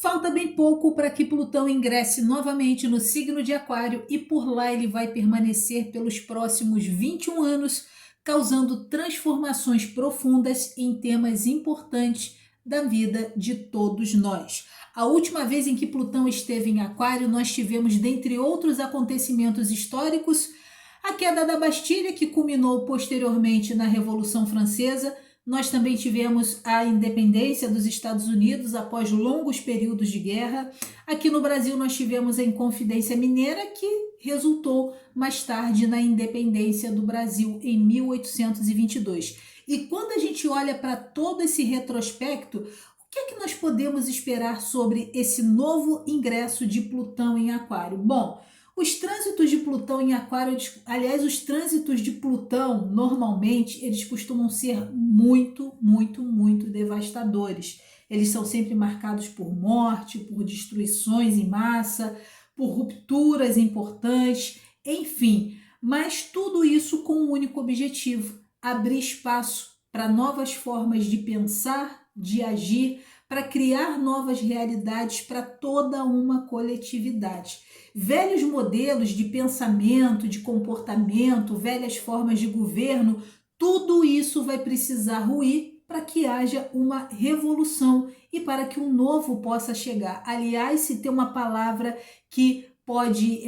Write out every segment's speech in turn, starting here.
Falta bem pouco para que Plutão ingresse novamente no signo de Aquário e por lá ele vai permanecer pelos próximos 21 anos, causando transformações profundas em temas importantes da vida de todos nós. A última vez em que Plutão esteve em Aquário, nós tivemos, dentre outros acontecimentos históricos, a queda da Bastilha, que culminou posteriormente na Revolução Francesa. Nós também tivemos a independência dos Estados Unidos após longos períodos de guerra. Aqui no Brasil nós tivemos a Inconfidência Mineira, que resultou mais tarde na independência do Brasil em 1822. E quando a gente olha para todo esse retrospecto, o que é que nós podemos esperar sobre esse novo ingresso de Plutão em Aquário? Bom, os trânsitos de Plutão em Aquário, aliás, os trânsitos de Plutão, normalmente, eles costumam ser muito devastadores. Eles são sempre marcados por morte, por destruições em massa, por rupturas importantes, enfim. Mas tudo isso com um único objetivo: abrir espaço para novas formas de pensar, de agir, para criar novas realidades para toda uma coletividade. Velhos modelos de pensamento, de comportamento, velhas formas de governo, tudo isso vai precisar ruir para que haja uma revolução e para que um novo possa chegar. Aliás, se tem uma palavra que pode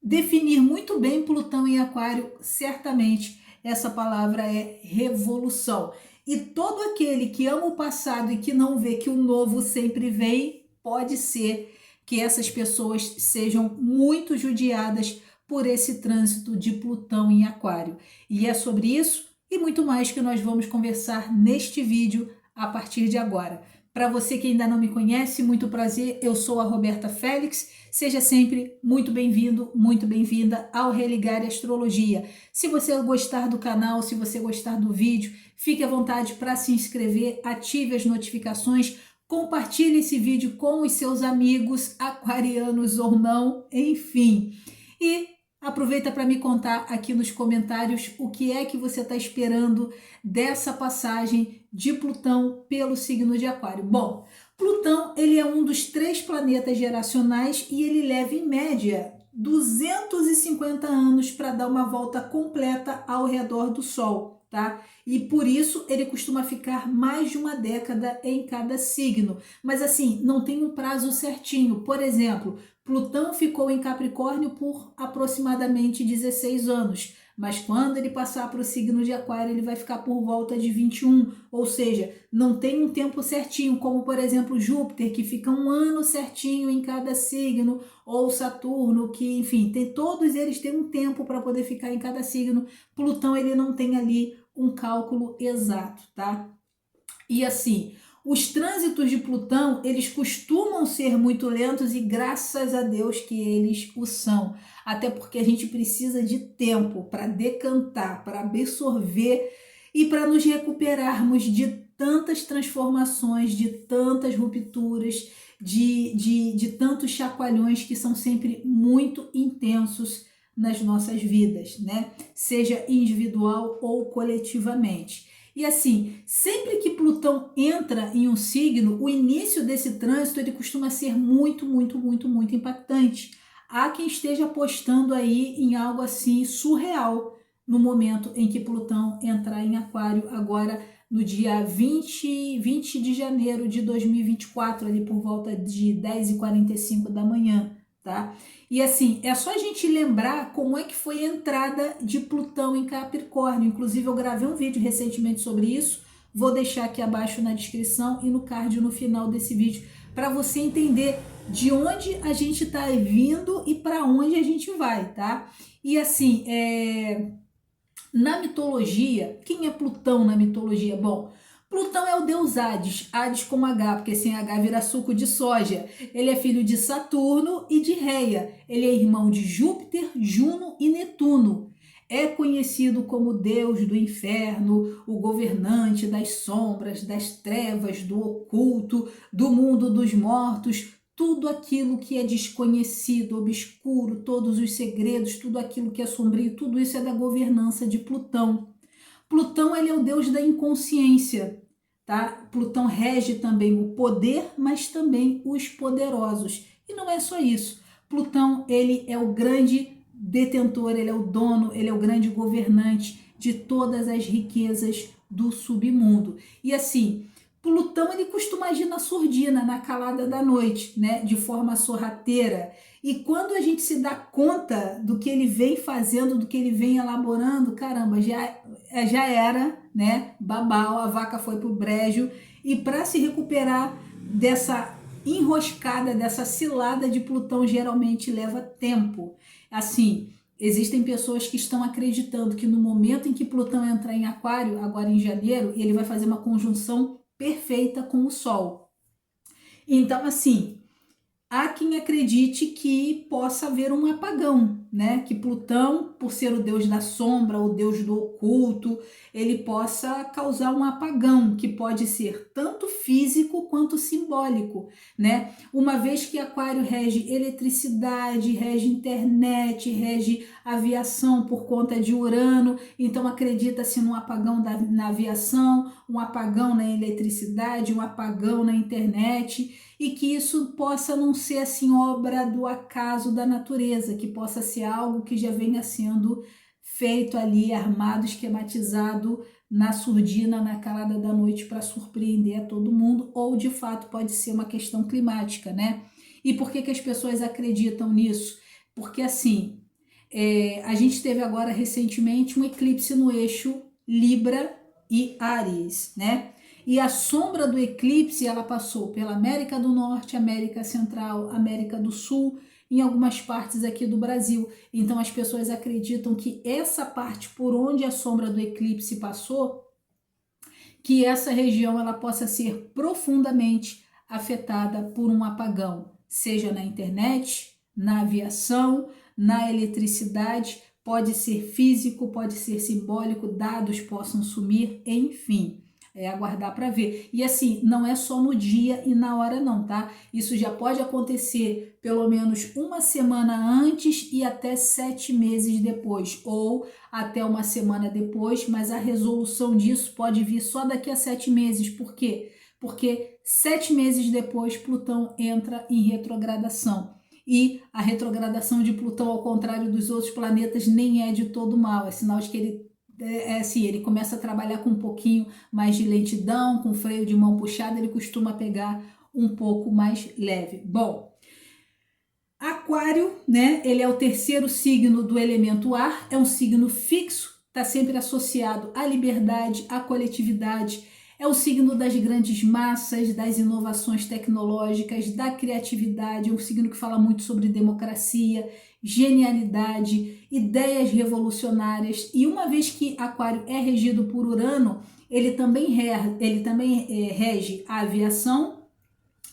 definir muito bem Plutão em Aquário, certamente essa palavra é revolução. E todo aquele que ama o passado e que não vê que o novo sempre vem, pode ser que essas pessoas sejam muito judiadas por esse trânsito de Plutão em Aquário. E é sobre isso e muito mais que nós vamos conversar neste vídeo a partir de agora. Para você que ainda não me conhece, muito prazer, eu sou a Roberta Félix. Seja sempre muito bem-vindo, muito bem-vinda ao Religar Astrologia. Se você gostar do canal, se você gostar do vídeo, fique à vontade para se inscrever, ative as notificações, compartilhe esse vídeo com os seus amigos, aquarianos ou não, enfim. E aproveita para me contar aqui nos comentários o que é que você está esperando dessa passagem de Plutão pelo signo de Aquário. Bom, Plutão ele é um dos 3 planetas geracionais e ele leva em média 250 anos para dar uma volta completa ao redor do Sol, tá? E por isso ele costuma ficar mais de uma década em cada signo. Mas assim, não tem um prazo certinho. Por exemplo, Plutão ficou em Capricórnio por aproximadamente 16 anos, mas quando ele passar para o signo de Aquário, ele vai ficar por volta de 21, ou seja, não tem um tempo certinho, como por exemplo Júpiter, que fica um ano certinho em cada signo, ou Saturno, que enfim, todos eles têm um tempo para poder ficar em cada signo. Plutão ele não tem ali um cálculo exato, tá? E assim, os trânsitos de Plutão, eles costumam ser muito lentos e graças a Deus que eles o são. Até porque a gente precisa de tempo para decantar, para absorver e para nos recuperarmos de tantas transformações, de tantas rupturas, de tantos chacoalhões que são sempre muito intensos nas nossas vidas, né? Seja individual ou coletivamente. E assim, sempre que Plutão entra em um signo, o início desse trânsito ele costuma ser muito impactante. Há quem esteja apostando aí em algo assim surreal no momento em que Plutão entrar em Aquário, agora no dia 20 de janeiro de 2024, ali por volta de 10h45 da manhã. Tá? E assim, é só a gente lembrar como é que foi a entrada de Plutão em Capricórnio. Inclusive eu gravei um vídeo recentemente sobre isso, vou deixar aqui abaixo na descrição e no card no final desse vídeo, para você entender de onde a gente está vindo e para onde a gente vai, tá? E assim, na mitologia, quem é Plutão na mitologia? Bom, Plutão é o deus Hades, Hades com H, porque sem H vira suco de soja. Ele é filho de Saturno e de Reia. Ele é irmão de Júpiter, Juno e Netuno. É conhecido como deus do inferno, o governante das sombras, das trevas, do oculto, do mundo dos mortos, tudo aquilo que é desconhecido, obscuro, todos os segredos, tudo aquilo que é sombrio, tudo isso é da governança de Plutão. Plutão ele é o deus da inconsciência, tá? Plutão rege também o poder, mas também os poderosos. E não é só isso. Plutão, ele é o grande detentor, ele é o dono, ele é o grande governante de todas as riquezas do submundo. E assim, Plutão, ele costuma agir na surdina, na calada da noite, né, de forma sorrateira. E quando a gente se dá conta do que ele vem fazendo, do que ele vem elaborando, caramba, já era, né, babau, a vaca foi pro brejo. E para se recuperar dessa enroscada, dessa cilada de Plutão, geralmente leva tempo. Assim, existem pessoas que estão acreditando que no momento em que Plutão entrar em Aquário, agora em janeiro, ele vai fazer uma conjunção perfeita com o Sol. Então, assim, há quem acredite que possa haver um apagão, né? Que Plutão, por ser o deus da sombra, o deus do oculto, ele possa causar um apagão, que pode ser tanto físico quanto simbólico, né? Uma vez que Aquário rege eletricidade, rege internet, rege aviação por conta de Urano, então acredita-se num apagão na aviação, um apagão na eletricidade, um apagão na internet, e que isso possa não ser assim obra do acaso da natureza, que possa ser algo que já venha sendo feito ali, armado, esquematizado na surdina, na calada da noite para surpreender a todo mundo, ou de fato pode ser uma questão climática, né? E por que as pessoas acreditam nisso? Porque assim, a gente teve agora recentemente um eclipse no eixo Libra e Áries, né? E a sombra do eclipse, ela passou pela América do Norte, América Central, América do Sul, em algumas partes aqui do Brasil. Então as pessoas acreditam que essa parte por onde a sombra do eclipse passou, que essa região ela possa ser profundamente afetada por um apagão, seja na internet, na aviação, na eletricidade, pode ser físico, pode ser simbólico, dados possam sumir, enfim. É aguardar para ver. E assim, não é só no dia e na hora não, tá? Isso já pode acontecer pelo menos uma semana antes e até 7 meses depois, ou até uma semana depois, mas a resolução disso pode vir só daqui a 7 meses. Por quê? Porque 7 meses depois Plutão entra em retrogradação. E a retrogradação de Plutão, ao contrário dos outros planetas, nem é de todo mal. É sinal de que ele começa a trabalhar com um pouquinho mais de lentidão, com freio de mão puxado, ele costuma pegar um pouco mais leve. Bom, Aquário, né? Ele é o terceiro signo do elemento ar, é um signo fixo, está sempre associado à liberdade, à coletividade, é o signo das grandes massas, das inovações tecnológicas, da criatividade, é um signo que fala muito sobre democracia, genialidade, ideias revolucionárias. E uma vez que Aquário é regido por Urano, ele também rege a aviação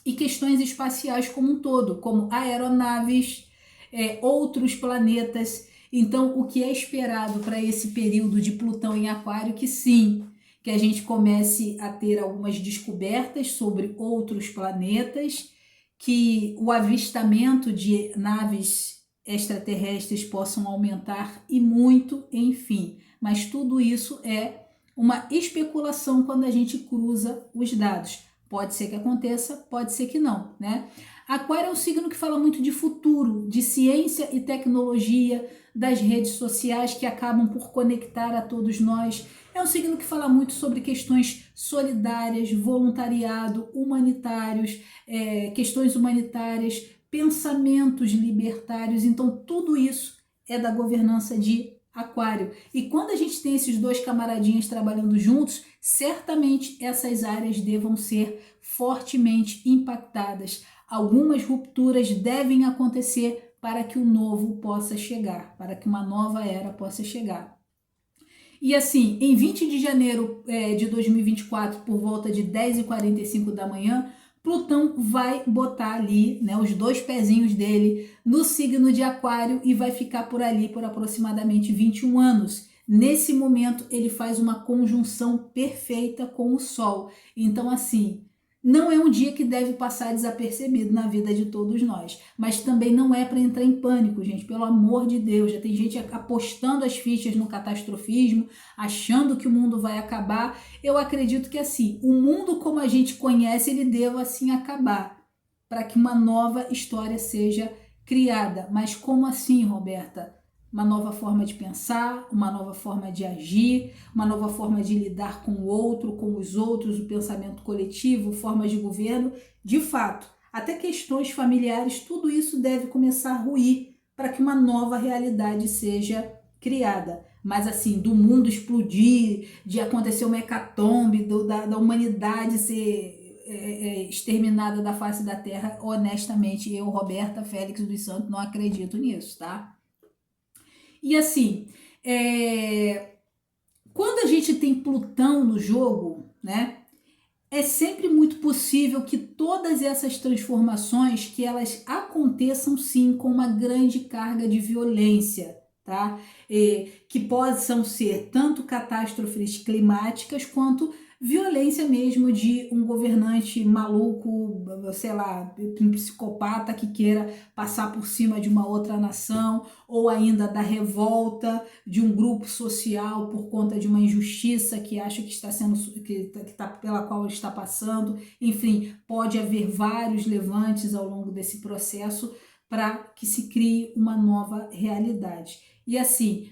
e questões espaciais como um todo, como aeronaves, outros planetas. Então, o que é esperado para esse período de Plutão em Aquário? Que sim, que a gente comece a ter algumas descobertas sobre outros planetas, que o avistamento de naves extraterrestres possam aumentar e muito, enfim. Mas tudo isso é uma especulação quando a gente cruza os dados. Pode ser que aconteça, pode ser que não, né? Aquário é um signo que fala muito de futuro, de ciência e tecnologia, das redes sociais que acabam por conectar a todos nós. É um signo que fala muito sobre questões solidárias, voluntariado, humanitários, questões humanitárias, pensamentos libertários. Então, tudo isso é da governança de Aquário. E quando a gente tem esses dois camaradinhas trabalhando juntos, certamente essas áreas devam ser fortemente impactadas. Algumas rupturas devem acontecer para que o novo possa chegar, para que uma nova era possa chegar. E assim, em 20 de janeiro de 2024, por volta de 10h45 da manhã, Plutão vai botar ali, né, os dois pezinhos dele no signo de Aquário e vai ficar por ali por aproximadamente 21 anos. Nesse momento, ele faz uma conjunção perfeita com o Sol. Então, assim, não é um dia que deve passar desapercebido na vida de todos nós, mas também não é para entrar em pânico, gente, pelo amor de Deus. Já tem gente apostando as fichas no catastrofismo, achando que o mundo vai acabar. Eu acredito que assim, o mundo como a gente conhece, ele deva assim acabar, para que uma nova história seja criada. Mas como assim, Roberta? Uma nova forma de pensar, uma nova forma de agir, uma nova forma de lidar com o outro, com os outros, o pensamento coletivo, formas de governo. De fato, até questões familiares, tudo isso deve começar a ruir para que uma nova realidade seja criada. Mas assim, do mundo explodir, de acontecer uma hecatombe, da humanidade ser exterminada da face da terra, honestamente, eu, Roberta Félix dos Santos, não acredito nisso, tá? E assim, quando a gente tem Plutão no jogo, né, é sempre muito possível que todas essas transformações que elas aconteçam sim com uma grande carga de violência, tá? Que possam ser tanto catástrofes climáticas quanto violência mesmo de um governante maluco, sei lá, um psicopata que queira passar por cima de uma outra nação, ou ainda da revolta de um grupo social por conta de uma injustiça que acha que está sendo pela qual está passando. Enfim, pode haver vários levantes ao longo desse processo para que se crie uma nova realidade. E assim,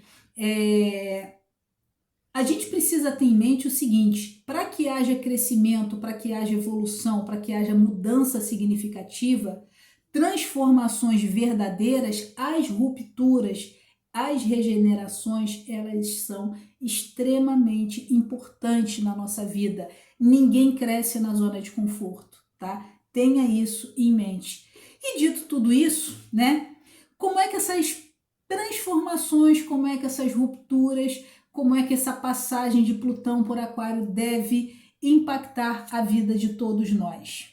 a gente precisa ter em mente o seguinte: para que haja crescimento, para que haja evolução, para que haja mudança significativa, transformações verdadeiras, as rupturas, as regenerações, elas são extremamente importantes na nossa vida. Ninguém cresce na zona de conforto, tá? Tenha isso em mente. E dito tudo isso, né? Como é que essas transformações, como é que essas rupturas, como é que essa passagem de Plutão por Aquário deve impactar a vida de todos nós?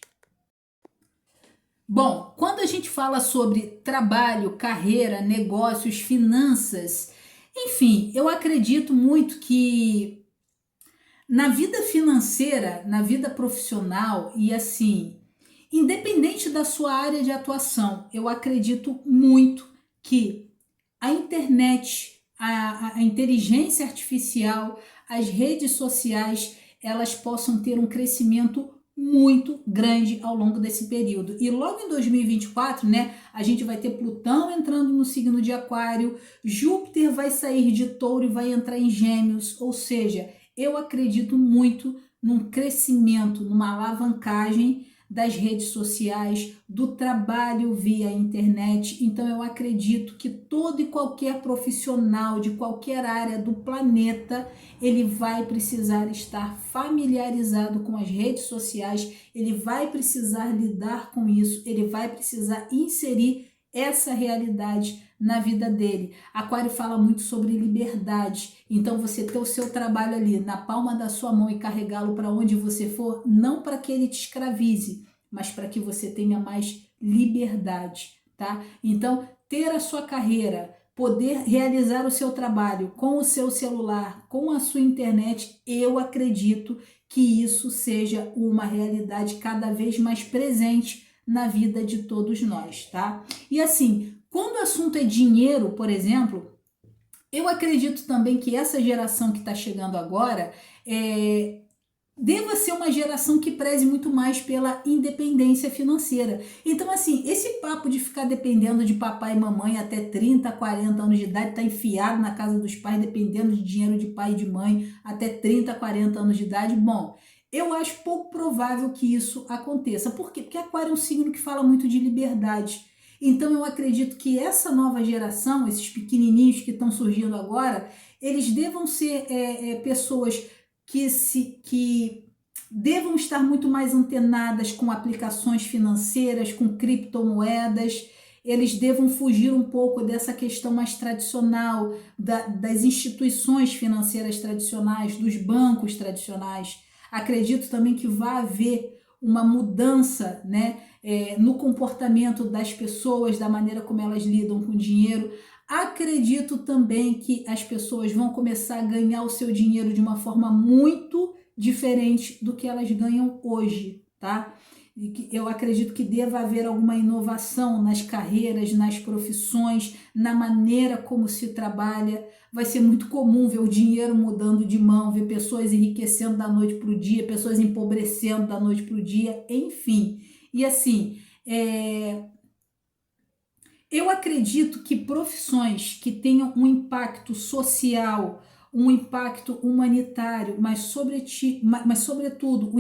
Bom, quando a gente fala sobre trabalho, carreira, negócios, finanças, enfim, eu acredito muito que na vida financeira, na vida profissional e assim, independente da sua área de atuação, eu acredito muito que a internet, a inteligência artificial, as redes sociais, elas possam ter um crescimento muito grande ao longo desse período. E logo em 2024, né, a gente vai ter Plutão entrando no signo de Aquário, Júpiter vai sair de Touro e vai entrar em Gêmeos, ou seja, eu acredito muito num crescimento, numa alavancagem das redes sociais, do trabalho via internet. Então eu acredito que todo e qualquer profissional de qualquer área do planeta, ele vai precisar estar familiarizado com as redes sociais, ele vai precisar lidar com isso, ele vai precisar inserir essa realidade na vida dele. Aquário fala muito sobre liberdade, então você ter o seu trabalho ali na palma da sua mão e carregá-lo para onde você for, não para que ele te escravize, mas para que você tenha mais liberdade, tá? Então, ter a sua carreira, poder realizar o seu trabalho com o seu celular, com a sua internet, eu acredito que isso seja uma realidade cada vez mais presente na vida de todos nós, tá? E assim, quando o assunto é dinheiro, por exemplo, eu acredito também que essa geração que está chegando agora deva ser uma geração que preze muito mais pela independência financeira. Então, assim, esse papo de ficar dependendo de papai e mamãe até 30, 40 anos de idade, tá enfiado na casa dos pais, dependendo de dinheiro de pai e de mãe até 30, 40 anos de idade, bom, eu acho pouco provável que isso aconteça. Por quê? Porque Aquário é um signo que fala muito de liberdade. Então eu acredito que essa nova geração, esses pequenininhos que estão surgindo agora, eles devam ser pessoas que devam estar muito mais antenadas com aplicações financeiras, com criptomoedas. Eles devam fugir um pouco dessa questão mais tradicional, das instituições financeiras tradicionais, dos bancos tradicionais. Acredito também que vai haver uma mudança, né, no comportamento das pessoas, da maneira como elas lidam com o dinheiro. Acredito também que as pessoas vão começar a ganhar o seu dinheiro de uma forma muito diferente do que elas ganham hoje, tá? E que eu acredito que deva haver alguma inovação nas carreiras, nas profissões, na maneira como se trabalha. Vai ser muito comum ver o dinheiro mudando de mão, ver pessoas enriquecendo da noite para o dia, pessoas empobrecendo da noite para o dia, enfim. E assim, eu acredito que profissões que tenham um impacto social, um impacto humanitário, mas sobretudo,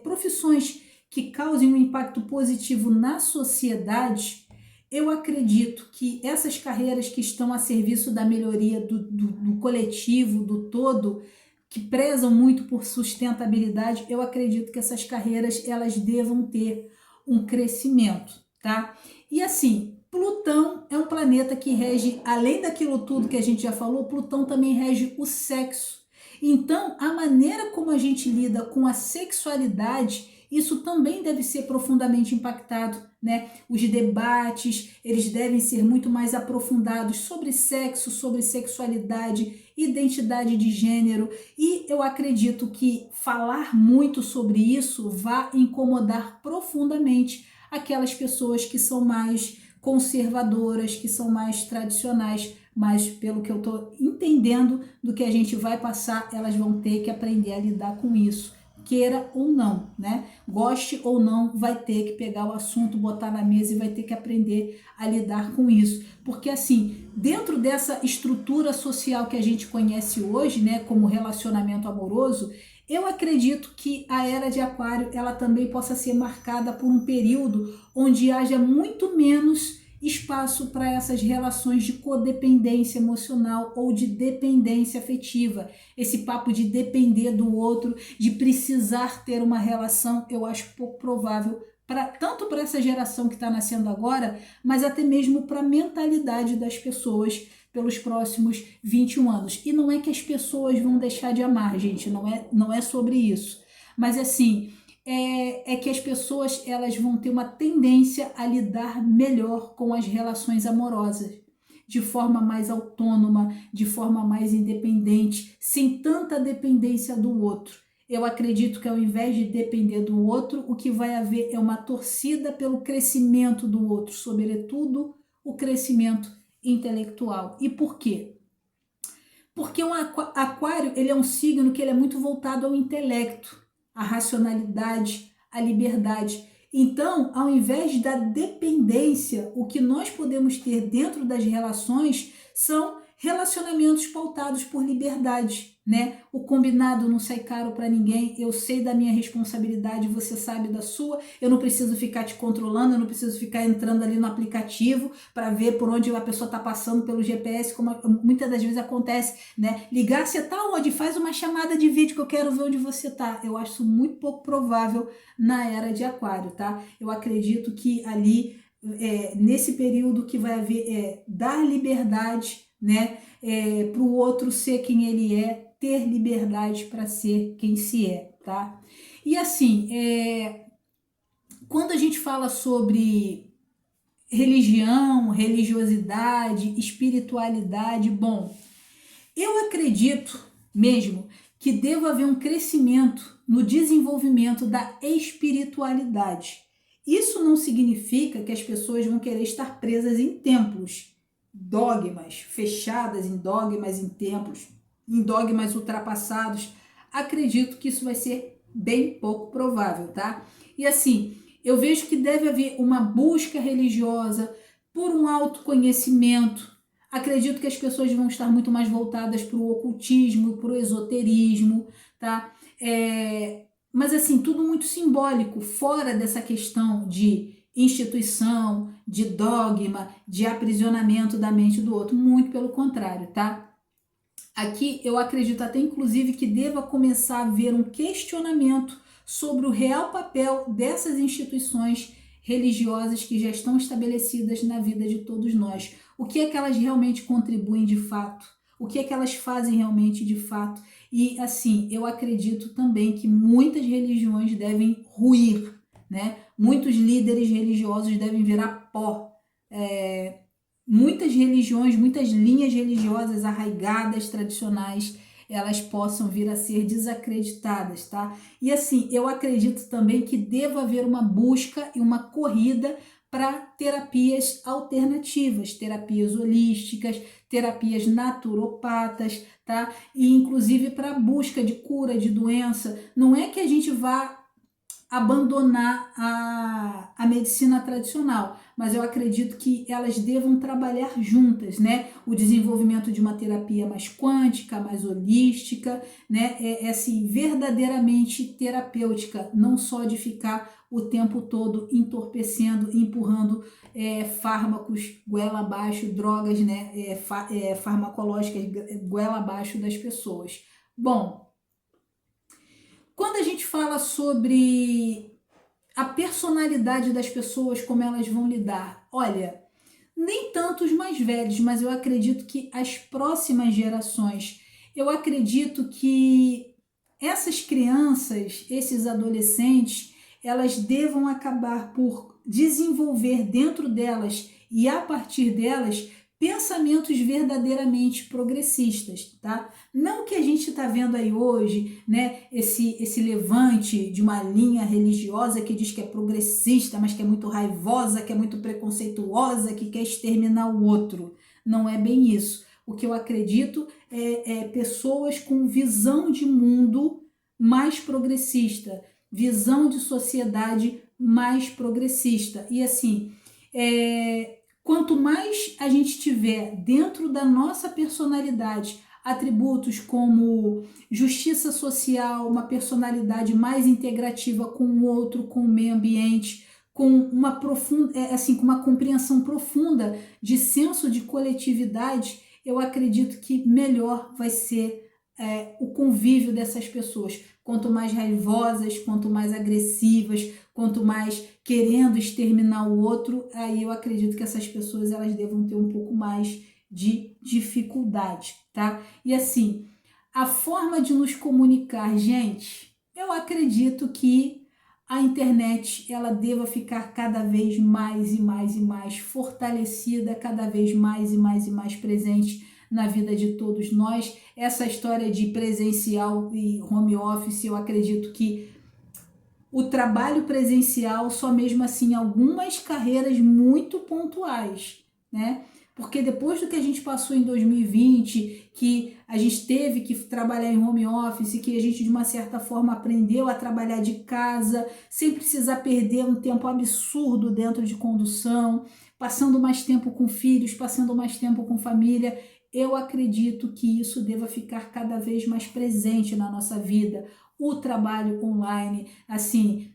profissões que causem um impacto positivo na sociedade, eu acredito que essas carreiras que estão a serviço da melhoria do coletivo, do todo, que prezam muito por sustentabilidade, eu acredito que essas carreiras elas devam ter um crescimento, tá? E assim, Plutão é um planeta que rege, além daquilo tudo que a gente já falou, Plutão também rege o sexo. Então, a maneira como a gente lida com a sexualidade, isso também deve ser profundamente impactado, né? Os debates, eles devem ser muito mais aprofundados sobre sexo, sobre sexualidade, identidade de gênero, e eu acredito que falar muito sobre isso vai incomodar profundamente aquelas pessoas que são mais conservadoras, que são mais tradicionais, mas pelo que eu estou entendendo do que a gente vai passar, elas vão ter que aprender a lidar com isso, queira ou não, né? Goste ou não, vai ter que pegar o assunto, botar na mesa e vai ter que aprender a lidar com isso. Porque assim, dentro dessa estrutura social que a gente conhece hoje, né, como relacionamento amoroso, eu acredito que a era de Aquário ela também possa ser marcada por um período onde haja muito menos espaço para essas relações de codependência emocional ou de dependência afetiva. Esse papo de depender do outro, de precisar ter uma relação, eu acho pouco provável, tanto para essa geração que está nascendo agora, mas até mesmo para a mentalidade das pessoas pelos próximos 21 anos. E não é que as pessoas vão deixar de amar, gente, não é sobre isso. Mas assim, é que as pessoas elas vão ter uma tendência a lidar melhor com as relações amorosas, de forma mais autônoma, de forma mais independente, sem tanta dependência do outro. Eu acredito que ao invés de depender do outro, o que vai haver é uma torcida pelo crescimento do outro, sobretudo o crescimento intelectual. E por quê? Porque um aquário ele é um signo que ele é muito voltado ao intelecto, à racionalidade, à liberdade. Então, ao invés da dependência, o que nós podemos ter dentro das relações são relacionamentos pautados por liberdade, né? O combinado não sai caro para ninguém, eu sei da minha responsabilidade, você sabe da sua, eu não preciso ficar te controlando, eu não preciso ficar entrando ali no aplicativo para ver por onde a pessoa está passando pelo GPS, como muitas das vezes acontece, né? Ligar, você tá onde? Faz uma chamada de vídeo que eu quero ver onde você tá. Eu acho isso muito pouco provável na era de Aquário, tá? Eu acredito que ali, nesse período que vai haver, dar liberdade, né, para o outro ser quem ele é, ter liberdade para ser quem se é, tá? E assim, quando a gente fala sobre religião, religiosidade, espiritualidade, bom, eu acredito mesmo que deva haver um crescimento no desenvolvimento da espiritualidade. Isso não significa que as pessoas vão querer estar presas em templos, dogmas, fechadas em dogmas, em templos, em dogmas ultrapassados. Acredito que isso vai ser bem pouco provável, tá? E assim, eu vejo que deve haver uma busca religiosa por um autoconhecimento. Acredito que as pessoas vão estar muito mais voltadas para o ocultismo, para o esoterismo, tá? Mas assim, tudo muito simbólico, fora dessa questão de instituição, de dogma, de aprisionamento da mente do outro, muito pelo contrário, tá? Aqui eu acredito até inclusive que deva começar a haver um questionamento sobre o real papel dessas instituições religiosas que já estão estabelecidas na vida de todos nós. O que é que elas realmente contribuem de fato? O que é que elas fazem realmente de fato? E assim, eu acredito também que muitas religiões devem ruir, né? Muitos líderes religiosos devem virar pó. Muitas religiões, muitas linhas religiosas arraigadas, tradicionais, elas possam vir a ser desacreditadas, tá? E assim, eu acredito também que deva haver uma busca e uma corrida para terapias alternativas, terapias holísticas, terapias naturopatas, tá? E inclusive para busca de cura de doença. Não é que a gente vá abandonar a medicina tradicional, mas eu acredito que elas devam trabalhar juntas, né? O desenvolvimento de uma terapia mais quântica, mais holística, né? É assim, verdadeiramente terapêutica, não só de ficar o tempo todo entorpecendo, empurrando fármacos goela abaixo, drogas, né? Farmacológicas goela abaixo das pessoas. Bom, quando a gente fala sobre a personalidade das pessoas, como elas vão lidar, olha, nem tanto os mais velhos, mas eu acredito que as próximas gerações, eu acredito que essas crianças, esses adolescentes, elas devam acabar por desenvolver dentro delas e a partir delas pensamentos verdadeiramente progressistas, tá? Não que a gente está vendo aí hoje, né, esse levante de uma linha religiosa que diz que é progressista, mas que é muito raivosa, que é muito preconceituosa, que quer exterminar o outro. Não é bem isso. O que eu acredito é pessoas com visão de mundo mais progressista, visão de sociedade mais progressista. E assim, quanto mais a gente tiver dentro da nossa personalidade atributos como justiça social, uma personalidade mais integrativa com o outro, com o meio ambiente, com uma com uma compreensão profunda de senso de coletividade, eu acredito que melhor vai ser o convívio dessas pessoas. Quanto mais raivosas, quanto mais agressivas, quanto mais querendo exterminar o outro, aí eu acredito que essas pessoas elas devam ter um pouco mais de dificuldade, tá? E assim, a forma de nos comunicar, gente, eu acredito que a internet ela deva ficar cada vez mais e mais e mais fortalecida, cada vez mais e mais e mais presente na vida de todos nós. Essa história de presencial e home office, eu acredito que o trabalho presencial só mesmo assim algumas carreiras muito pontuais, né? Porque depois do que a gente passou em 2020, que a gente teve que trabalhar em home office, que a gente de uma certa forma aprendeu a trabalhar de casa, sem precisar perder um tempo absurdo dentro de condução, passando mais tempo com filhos, passando mais tempo com família, eu acredito que isso deva ficar cada vez mais presente na nossa vida. O trabalho online, assim,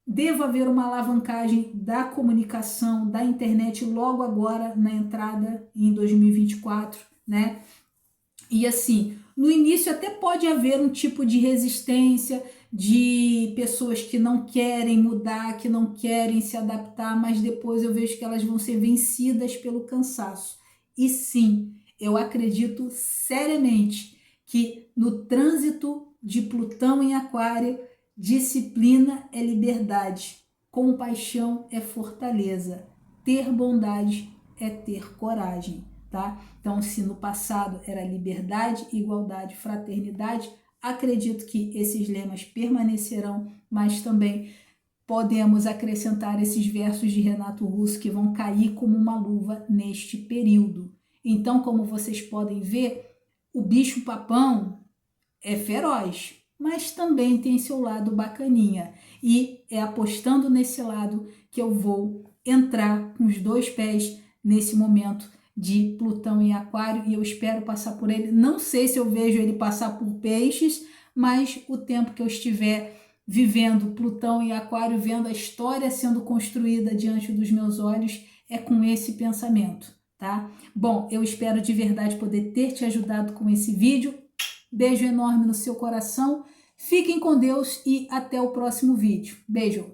deva haver uma alavancagem da comunicação, da internet logo agora na entrada em 2024, né? E assim, no início até pode haver um tipo de resistência de pessoas que não querem mudar, que não querem se adaptar, mas depois eu vejo que elas vão ser vencidas pelo cansaço. E sim, eu acredito seriamente que no trânsito de Plutão em Aquário, disciplina é liberdade, compaixão é fortaleza, ter bondade é ter coragem, tá? Então, se no passado era liberdade, igualdade, fraternidade, acredito que esses lemas permanecerão, mas também podemos acrescentar esses versos de Renato Russo que vão cair como uma luva neste período. Então, como vocês podem ver, o bicho-papão é feroz, mas também tem seu lado bacaninha. E é apostando nesse lado que eu vou entrar com os 2 pés nesse momento de Plutão em Aquário e eu espero passar por ele. Não sei se eu vejo ele passar por peixes, mas o tempo que eu estiver vivendo Plutão em Aquário, vendo a história sendo construída diante dos meus olhos, é com esse pensamento, tá? Bom, eu espero de verdade poder ter te ajudado com esse vídeo. Beijo enorme no seu coração. Fiquem com Deus e até o próximo vídeo. Beijo!